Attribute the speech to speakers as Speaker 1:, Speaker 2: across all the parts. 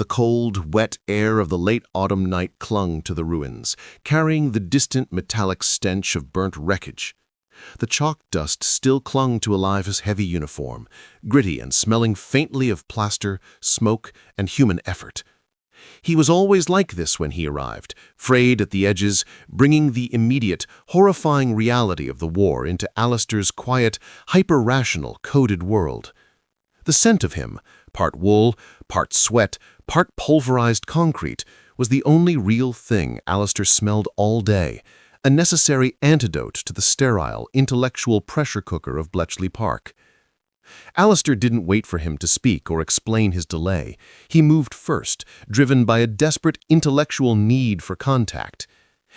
Speaker 1: The cold, wet air of the late autumn night clung to the ruins, carrying the distant metallic stench of burnt wreckage. The chalk dust still clung to Elijah's heavy uniform, gritty and smelling faintly of plaster, smoke, and human effort. He was always like this when he arrived, frayed at the edges, bringing the immediate, horrifying reality of the war into Alistair's quiet, hyper-rational, coded world. The scent of him, part wool, part sweat, part pulverized concrete, was the only real thing Alistair smelled all day, a necessary antidote to the sterile, intellectual pressure cooker of Bletchley Park. Alistair didn't wait for him to speak or explain his delay. He moved first, driven by a desperate intellectual need for contact.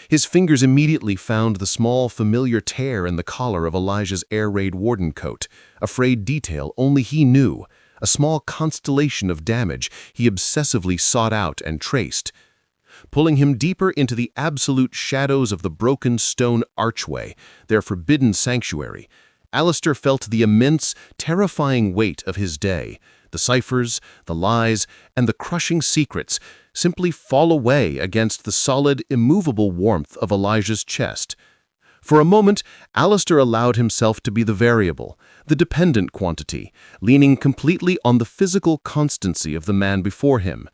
Speaker 1: His fingers immediately found the small, familiar tear in the collar of Elijah's Air Raid Warden coat, a frayed detail only he knew, a small constellation of damage he obsessively sought out and traced. Pulling him deeper into the absolute shadows of the broken stone archway, their forbidden sanctuary, Alistair felt the immense, terrifying weight of his day, the ciphers, the lies, and the crushing secrets simply fall away against the solid, immovable warmth of Elijah's chest. For a moment, Alistair allowed himself to be the variable, the dependent quantity, leaning completely on the physical constancy of the man before him.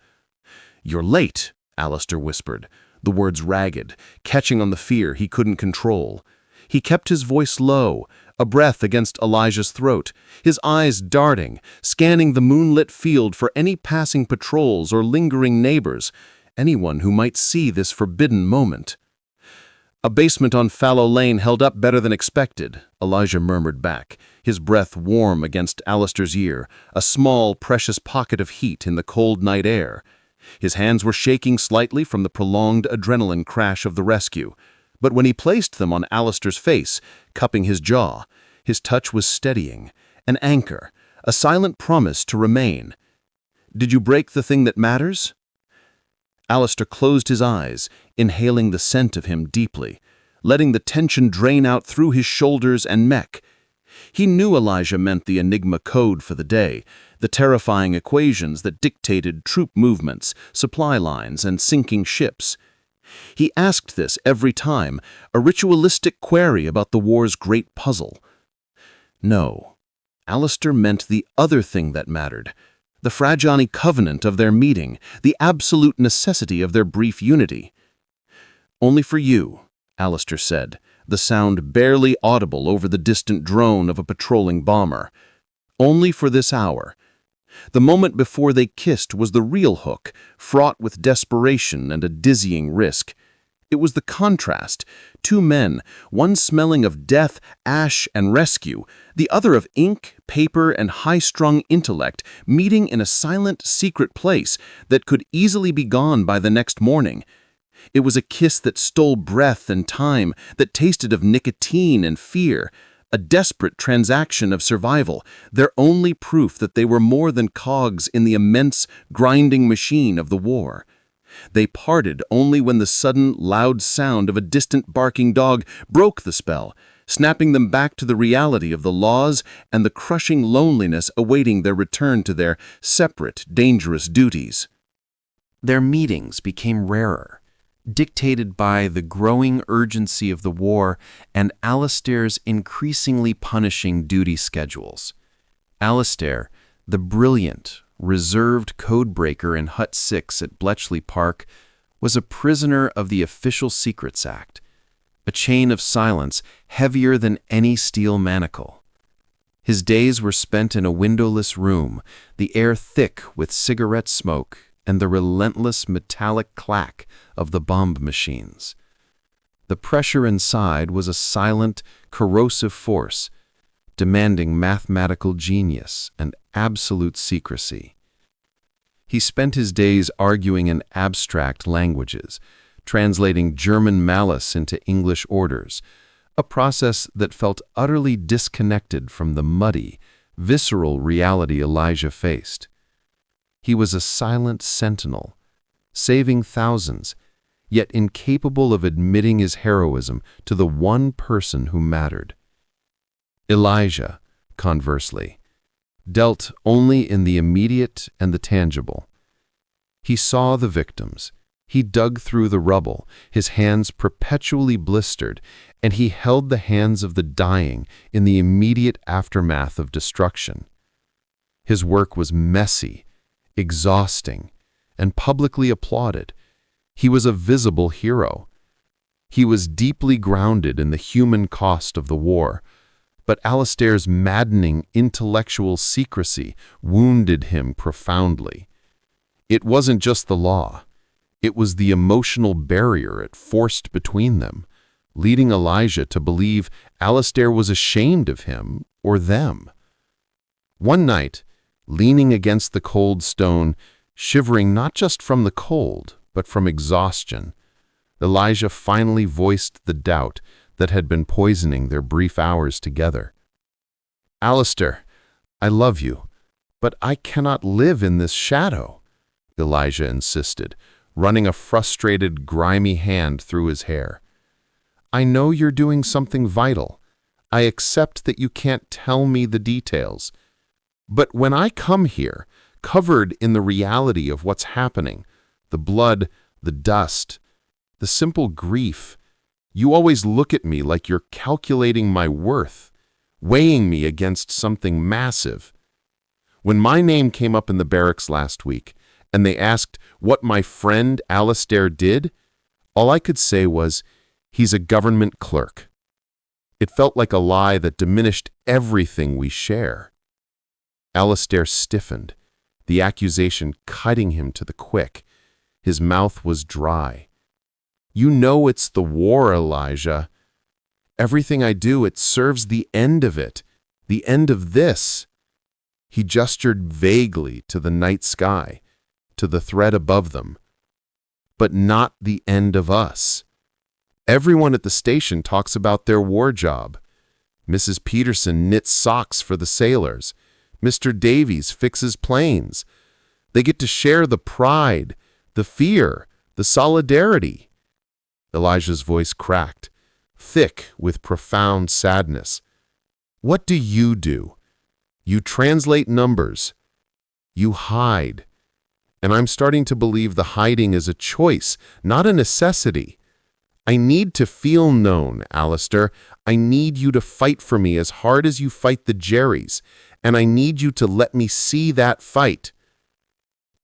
Speaker 1: "You're late," Alistair whispered, the words ragged, catching on the fear he couldn't control. He kept his voice low, a breath against Elijah's throat, his eyes darting, scanning the moonlit field for any passing patrols or lingering neighbors, anyone who might see this forbidden moment. "A basement on Fallow Lane held up better than expected," Elijah murmured back, his breath warm against Alistair's ear, a small, precious pocket of heat in the cold night air. His hands were shaking slightly from the prolonged adrenaline crash of the rescue, but when he placed them on Alistair's face, cupping his jaw, his touch was steadying, an anchor, a silent promise to remain. "Did you break the thing that matters?" Alistair closed his eyes, inhaling the scent of him deeply, letting the tension drain out through his shoulders and neck. He knew Elijah meant the Enigma code for the day, the terrifying equations that dictated troop movements, supply lines, and sinking ships. He asked this every time, a ritualistic query about the war's great puzzle. No, Alistair meant the other thing that mattered, the fragile covenant of their meeting, the absolute necessity of their brief unity. "Only for you," Alistair said, the sound barely audible over the distant drone of a patrolling bomber. "Only for this hour." The moment before they kissed was the real hook, fraught with desperation and a dizzying risk. It was the contrast. Two men, one smelling of death, ash, and rescue, the other of ink, paper, and high-strung intellect, meeting in a silent, secret place that could easily be gone by the next morning. It was a kiss that stole breath and time, that tasted of nicotine and fear, a desperate transaction of survival, their only proof that they were more than cogs in the immense, grinding machine of the war. They parted only when the sudden, loud sound of a distant barking dog broke the spell, snapping them back to the reality of the laws and the crushing loneliness awaiting their return to their separate, dangerous duties. Their meetings became rarer, dictated by the growing urgency of the war and Alistair's increasingly punishing duty schedules. Alistair, the brilliant, reserved codebreaker in Hut 6 at Bletchley Park, was a prisoner of the Official Secrets Act, a chain of silence heavier than any steel manacle. His days were spent in a windowless room, the air thick with cigarette smoke and the relentless metallic clack of the bomb machines. The pressure inside was a silent, corrosive force, demanding mathematical genius and absolute secrecy. He spent his days arguing in abstract languages, translating German malice into English orders, a process that felt utterly disconnected from the muddy, visceral reality Elijah faced. He was a silent sentinel, saving thousands, yet incapable of admitting his heroism to the one person who mattered. Elijah, conversely, dealt only in the immediate and the tangible.
Speaker 2: He saw the victims. He dug through the rubble, his hands perpetually blistered, and he held the hands of the dying in the immediate aftermath of destruction. His work was messy, exhausting, and publicly applauded. He was a visible hero. He was deeply grounded in the human cost of the war, but Alistair's maddening intellectual secrecy wounded him profoundly. It wasn't just the law. It was the emotional barrier it forced between them, leading Elijah to believe Alistair was ashamed of him or them. One night, leaning against the cold stone, shivering not just from the cold, but from exhaustion, Elijah finally voiced the doubt that had been poisoning their brief hours together. "Alistair, I love you, but I cannot live in this shadow," Elijah insisted, running a frustrated, grimy hand through his hair. "I know you're doing something vital. I accept that you can't tell me the details. But when I come here, covered in the reality of what's happening, the blood, the dust, the simple grief, you always look at me like you're calculating my worth, weighing me against something massive. When my name came up in the barracks last week, and they asked what my friend Alistair did, all I could say was, he's a government clerk. It felt like a lie that diminished everything we share." Alistair stiffened, the accusation cutting him to the quick. His mouth was dry. "You know it's the war, Elijah. Everything I do, it serves the end of it, the end of this." He gestured vaguely to the night sky, to the thread above them. "But not the end of us. Everyone at the station talks about their war job. Mrs. Peterson knits socks for the sailors. Mr. Davies fixes planes. They get to share the pride, the fear, the solidarity." Elijah's voice cracked, thick with profound sadness. "What do? You translate numbers. You hide. And I'm starting to believe the hiding is a choice, not a necessity. I need to feel known, Alistair. I need you to fight for me as hard as you fight the Jerrys, and I need you to let me see that fight."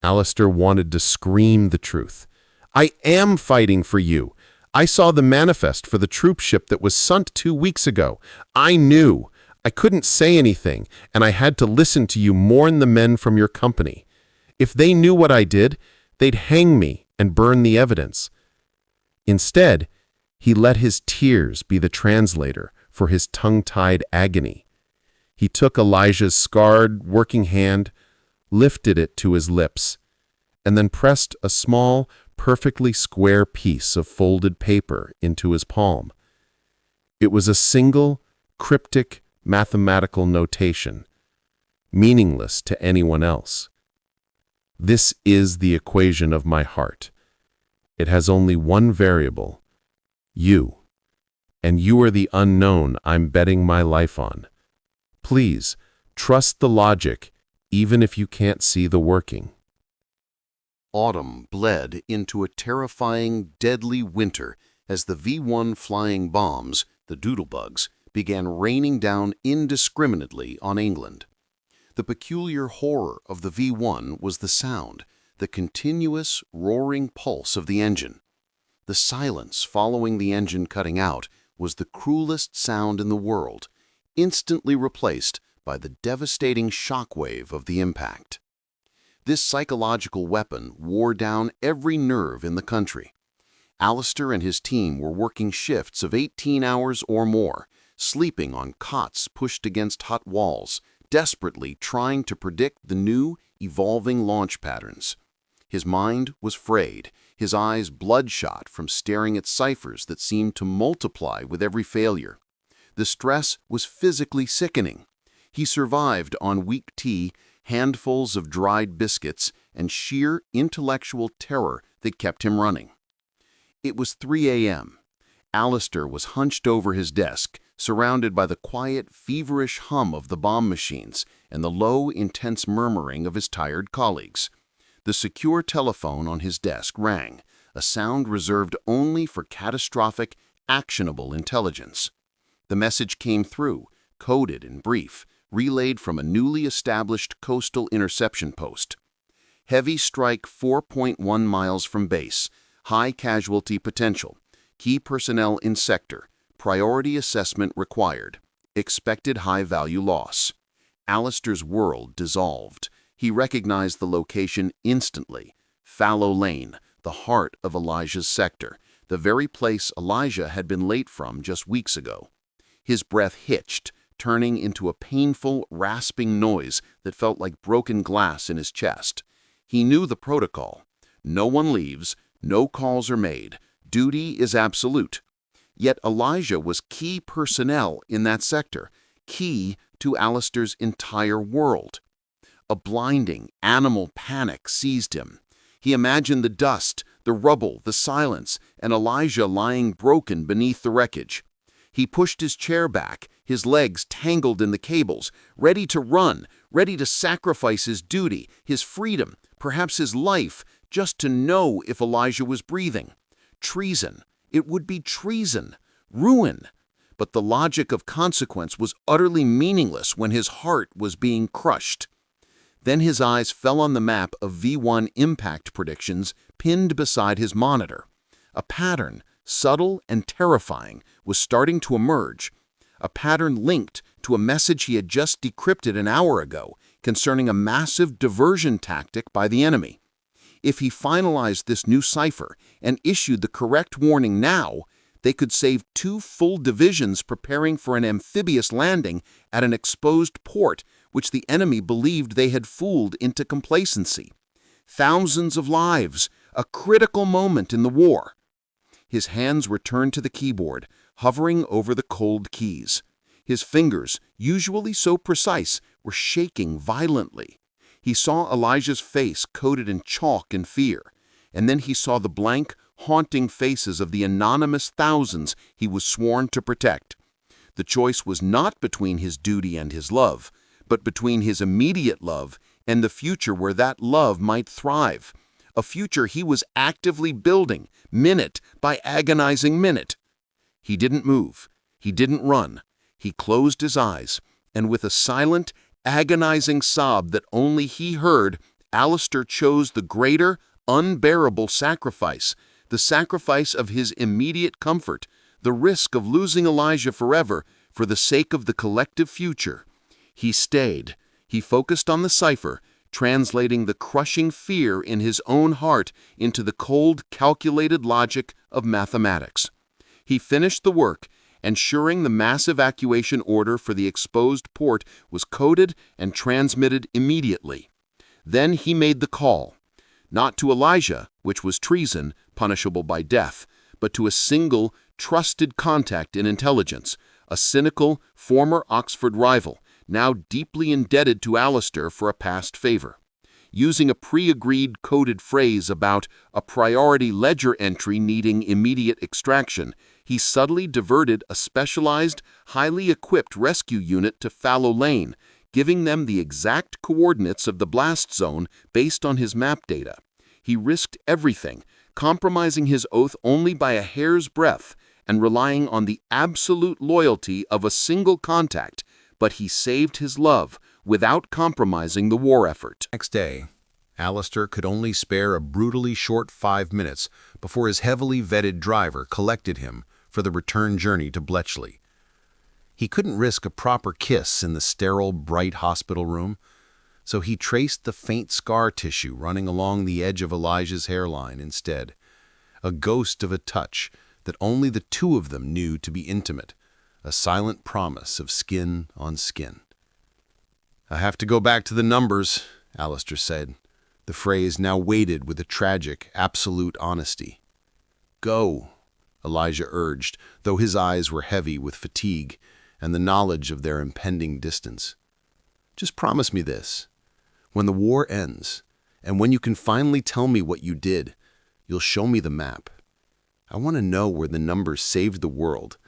Speaker 2: Alistair wanted to scream the truth. "I am fighting for you. I saw the manifest for the troop ship that was sunk 2 weeks ago. I knew. I couldn't say anything, and I had to listen to you mourn the men from your company. If they knew what I did, they'd hang me and burn the evidence." Instead, he let his tears be the translator for his tongue-tied agony. He took Elijah's scarred, working hand, lifted it to his lips, and then pressed a small, perfectly square piece of folded paper into his palm. It was a single, cryptic, mathematical notation, meaningless to anyone else. "This is the equation of my heart. It has only one variable, you, and you are the unknown I'm betting my life on. Please, trust the logic, even if you can't see the working."
Speaker 1: Autumn bled into a terrifying, deadly winter as the V-1 flying bombs, the doodlebugs, began raining down indiscriminately on England. The peculiar horror of the V-1 was the sound, the continuous, roaring pulse of the engine. The silence following the engine cutting out was the cruelest sound in the world, instantly replaced by the devastating shockwave of the impact. This psychological weapon wore down every nerve in the country. Alistair and his team were working shifts of 18 hours or more, sleeping on cots pushed against hot walls, desperately trying to predict the new, evolving launch patterns. His mind was frayed, his eyes bloodshot from staring at ciphers that seemed to multiply with every failure. The stress was physically sickening. He survived on weak tea, handfuls of dried biscuits, and sheer intellectual terror that kept him running. It was 3 a.m. Alistair was hunched over his desk, surrounded by the quiet, feverish hum of the bomb machines and the low, intense murmuring of his tired colleagues. The secure telephone on his desk rang, a sound reserved only for catastrophic, actionable intelligence. The message came through, coded and brief, relayed from a newly established coastal interception post. Heavy strike 4.1 miles from base, high casualty potential, key personnel in sector, priority assessment required, expected high-value loss. Alistair's world dissolved. He recognized the location instantly. Fallow Lane, the heart of Elijah's sector, the very place Elijah had been late from just weeks ago. His breath hitched, turning into a painful, rasping noise that felt like broken glass in his chest. He knew the protocol. No one leaves, no calls are made, duty is absolute. Yet Elijah was key personnel in that sector, key to Alistair's entire world. A blinding, animal panic seized him. He imagined the dust, the rubble, the silence, and Elijah lying broken beneath the wreckage. He pushed his chair back, his legs tangled in the cables, ready to run, ready to sacrifice his duty, his freedom, perhaps his life, just to know if Elijah was breathing. Treason. It would be treason. Ruin. But the logic of consequence was utterly meaningless when his heart was being crushed. Then his eyes fell on the map of V1 impact predictions pinned beside his monitor. A pattern, subtle and terrifying, was starting to emerge. A pattern linked to a message he had just decrypted an hour ago concerning a massive diversion tactic by the enemy. If he finalized this new cipher and issued the correct warning now, they could save 2 full divisions preparing for an amphibious landing at an exposed port which the enemy believed they had fooled into complacency. Thousands of lives, a critical moment in the war. His hands returned to the keyboard, hovering over the cold keys. His fingers, usually so precise, were shaking violently. He saw Elijah's face coated in chalk and fear, and then he saw the blank, haunting faces of the anonymous thousands he was sworn to protect. The choice was not between his duty and his love, but between his immediate love and the future where that love might thrive, a future he was actively building, minute by agonizing minute. He didn't move. He didn't run. He closed his eyes, and with a silent, agonizing sob that only he heard, Alistair chose the greater, unbearable sacrifice, the sacrifice of his immediate comfort, the risk of losing Elijah forever for the sake of the collective future. He stayed. He focused on the cipher, translating the crushing fear in his own heart into the cold, calculated logic of mathematics. He finished the work, ensuring the mass evacuation order for the exposed port was coded and transmitted immediately. Then he made the call, not to Elijah, which was treason, punishable by death, but to a single, trusted contact in intelligence, a cynical, former Oxford rival, now deeply indebted to Alistair for a past favor. Using a pre-agreed coded phrase about a priority ledger entry needing immediate extraction, he subtly diverted a specialized, highly equipped rescue unit to Fallow Lane, giving them the exact coordinates of the blast zone based on his map data. He risked everything, compromising his oath only by a hair's breadth and relying on the absolute loyalty of a single contact, but he saved his love without compromising the war effort.
Speaker 3: Next day, Alistair could only spare a brutally short 5 minutes before his heavily vetted driver collected him for the return journey to Bletchley. He couldn't risk a proper kiss in the sterile, bright hospital room, so he traced the faint scar tissue running along the edge of Elijah's hairline instead, a ghost of a touch that only the two of them knew to be intimate, a silent promise of skin on skin. "I have to go back to the numbers," Alistair said, the phrase now weighted with a tragic, absolute honesty. "Go," Elijah urged, though his eyes were heavy with fatigue and the knowledge of their impending distance. "Just promise me this. When the war ends, and when you can finally tell me what you did, you'll show me the map. I want to know where the numbers saved the world,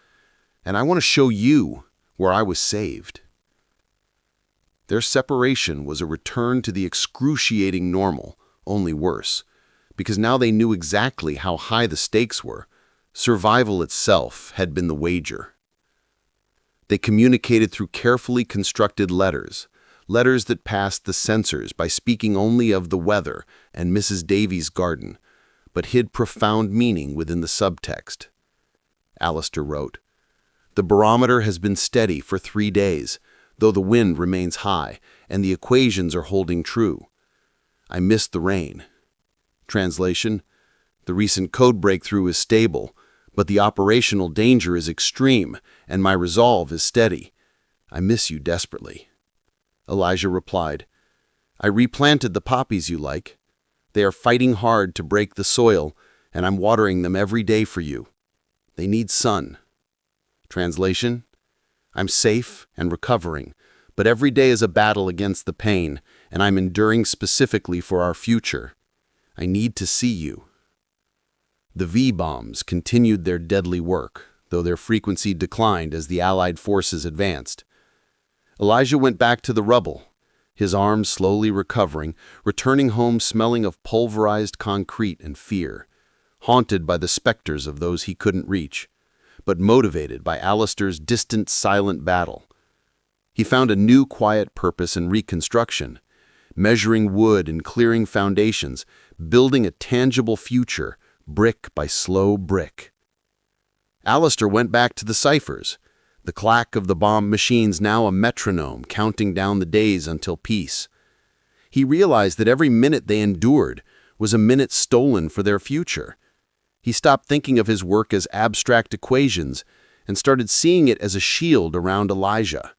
Speaker 3: and I want to show you where I was saved." Their separation was a return to the excruciating normal, only worse, because now they knew exactly how high the stakes were. Survival itself had been the wager. They communicated through carefully constructed letters that passed the censors by speaking only of the weather and Mrs. Davy's garden, but hid profound meaning within the subtext. Alistair wrote, "The barometer has been steady for 3 days, though the wind remains high, and the equations are holding true. I miss the rain." Translation: "The recent code breakthrough is stable, but the operational danger is extreme, and my resolve is steady. I miss you desperately." Elijah replied, "I replanted the poppies you like. They are fighting hard to break the soil, and I'm watering them every day for you. They need sun." Translation: "I'm safe and recovering, but every day is a battle against the pain, and I'm enduring specifically for our future. I need to see you." The V-bombs continued their deadly work, though their frequency declined as the Allied forces advanced. Elijah went back to the rubble, his arms slowly recovering, returning home smelling of pulverized concrete and fear, haunted by the specters of those he couldn't reach, but motivated by Alistair's distant, silent battle. He found a new quiet purpose in reconstruction, measuring wood and clearing foundations, building a tangible future, brick by slow brick. Alistair went back to the ciphers, the clack of the bomb machines now a metronome counting down the days until peace. He realized that every minute they endured was a minute stolen for their future. He stopped thinking of his work as abstract equations and started seeing it as a shield around Elijah.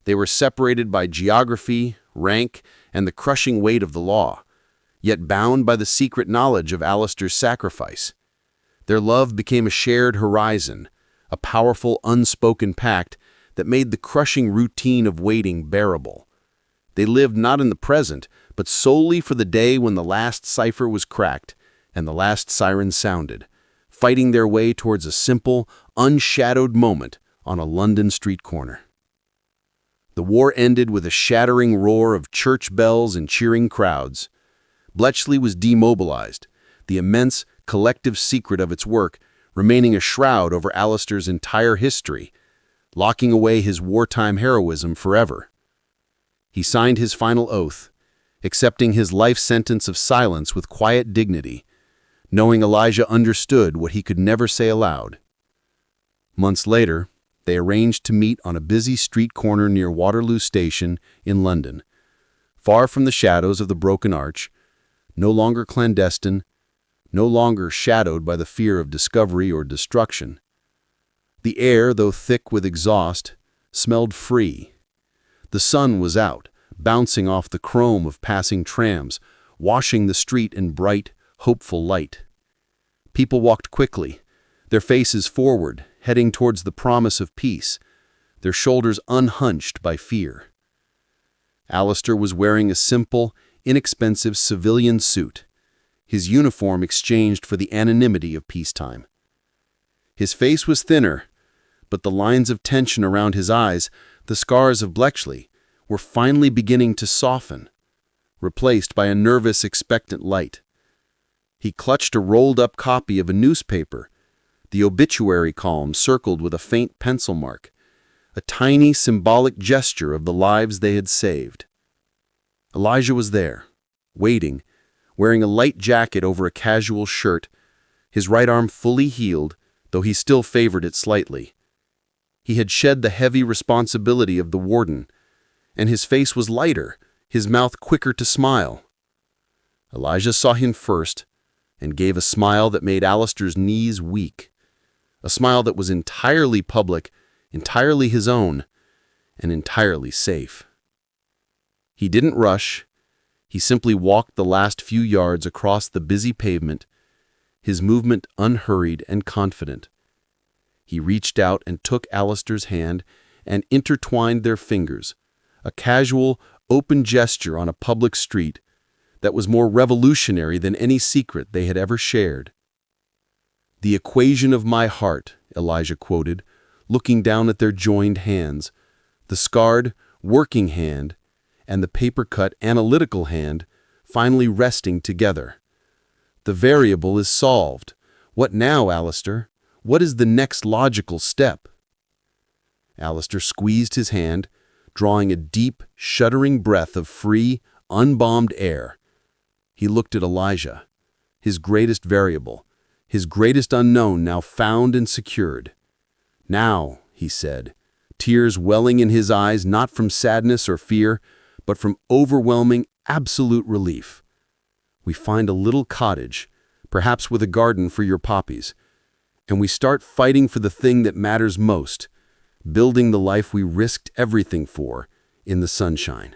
Speaker 3: They were separated by geography, rank, and the crushing weight of the law, yet bound by the secret knowledge of Alistair's sacrifice. Their love became a shared horizon, a powerful unspoken pact that made the crushing routine of waiting bearable. They lived not in the present, but solely for the day when the last cipher was cracked and the last siren sounded, fighting their way towards a simple, unshadowed moment on a London street corner. The war ended with a shattering roar of church bells and cheering crowds. Bletchley was demobilized, the immense, collective secret of its work remaining a shroud over Alistair's entire history, locking away his wartime heroism forever. He signed his final oath, accepting his life sentence of silence with quiet dignity, knowing Elijah understood what he could never say aloud. Months later, they arranged to meet on a busy street corner near Waterloo Station in London, far from the shadows of the broken arch, no longer clandestine, no longer shadowed by the fear of discovery or destruction. The air, though thick with exhaust, smelled free. The sun was out, bouncing off the chrome of passing trams, washing the street in bright, hopeful light. People walked quickly, their faces forward, heading towards the promise of peace, their shoulders unhunched by fear. Alistair was wearing a simple, inexpensive civilian suit, his uniform exchanged for the anonymity of peacetime. His face was thinner, but the lines of tension around his eyes, the scars of Bletchley, were finally beginning to soften, replaced by a nervous, expectant light. He clutched a rolled-up copy of a newspaper, the obituary column circled with a faint pencil mark, a tiny symbolic gesture of the lives they had saved. Elijah was there, waiting, wearing a light jacket over a casual shirt, his right arm fully healed, though he still favored it slightly. He had shed the heavy responsibility of the warden, and his face was lighter, his mouth quicker to smile. Elijah saw him first and gave a smile that made Alistair's knees weak, a smile that was entirely public, entirely his own, and entirely safe. He didn't rush. He simply walked the last few yards across the busy pavement, his movement unhurried and confident. He reached out and took Alistair's hand and intertwined their fingers, a casual, open gesture on a public street that was more revolutionary than any secret they had ever shared. "The equation of my heart," Elijah quoted, looking down at their joined hands, the scarred, working hand and the paper-cut, analytical hand
Speaker 2: finally resting together. The variable is solved. What now, Alistair? What is the next logical step? Alistair squeezed his hand, drawing a deep, shuddering breath of free, unbombed air. He looked at Elijah, his greatest variable, his greatest unknown now found and secured. Now, he said, tears welling in his eyes not from sadness or fear, but from overwhelming, absolute relief. We find a little cottage, perhaps with a garden for your poppies, and we start fighting for the thing that matters most, building the life we risked everything for in the sunshine.